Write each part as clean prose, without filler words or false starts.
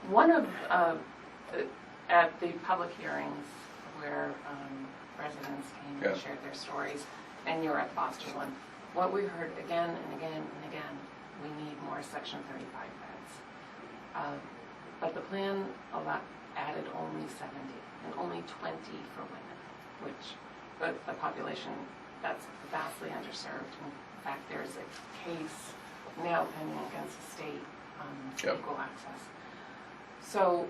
One of at the public hearings where residents came and shared their stories, and you were at the Boston one, what we heard again and again and again, we need more Section 35 beds. But the plan added only 70 and only 20 for women, which the population that's vastly underserved. In fact, there's a case now pending against the state on equal access. So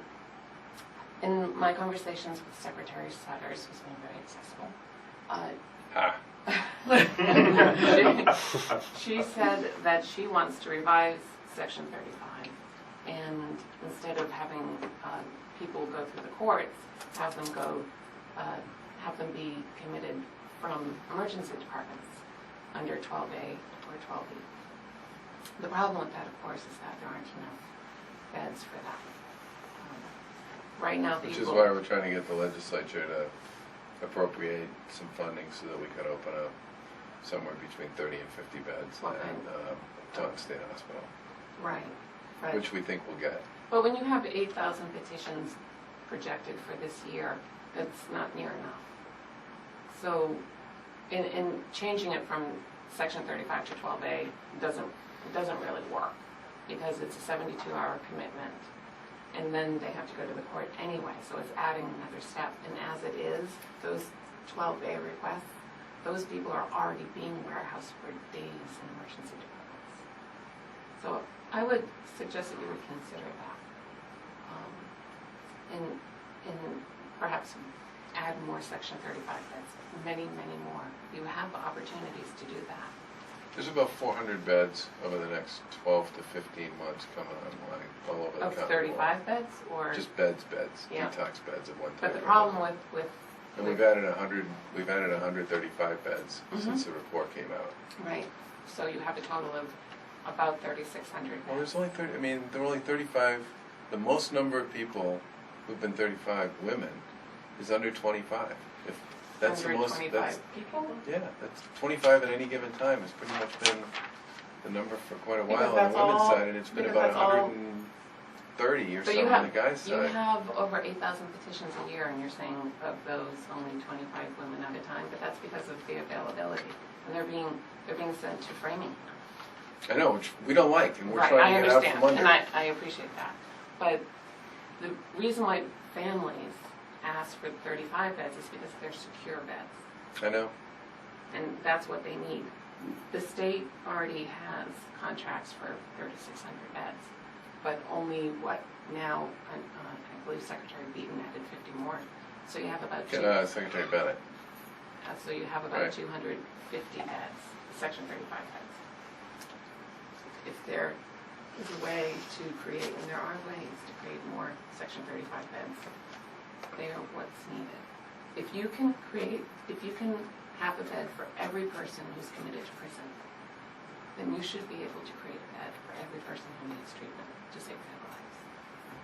in my conversations with Secretary Sutters, who's been very accessible, she said that she wants to revise Section 35, and instead of having people go through the courts, have them be committed from emergency departments under 12A or 12B. The problem with that, of course, is that there aren't enough beds for that. Right now, which is why we're trying to get the legislature to appropriate some funding so that we could open up somewhere between 30 and 50 beds at Taunton State Hospital. Right. Which we think we'll get. But when you have 8,000 petitions projected for this year, that's not near enough. So in changing it from Section 35 to 12A doesn't really work, because it's a 72-hour commitment, and then they have to go to the court anyway, so it's adding another step. And as it is, those 12A requests, those people are already being warehoused for days in emergency departments. So I would suggest that you would consider that, and perhaps add more Section 35 beds, many more. You have opportunities to do that. There's about 400 beds over the next 12 to 15 months coming online all over the country. Of 35 beds, or just beds, yeah. detox beds at one time. But the problem with and we've added 135 beds since the report came out. Right. So you have a total of about 3,600 beds. Well, there's only 30. I mean, there are only 35. The most number of people who've been 35 women is under 25. If that's under the most, 25 people? Yeah, that's 25 at any given time. Has pretty much been the number for quite a while on the women's side, and it's been about 130 or so on the guys' side. You have over 8,000 petitions a year, and you're saying of those only 25 women at a time, but that's because of the availability, and they're being sent to framing. I know, which we don't like, and we're right, trying to get out from under. And I appreciate that. But the reason why families ask for 35 beds is because they're secure beds. I know. And that's what they need. The state already has contracts for 3,600 beds, but only now, I believe Secretary Beaton added 50 more. So you have about Secretary Bennett. So you have about 250 beds, Section 35 beds. If there is a way to create, and there are ways to create more Section 35 beds, they are what's needed. If you can have a bed for every person who's committed to prison, then you should be able to create a bed for every person who needs treatment to save their lives.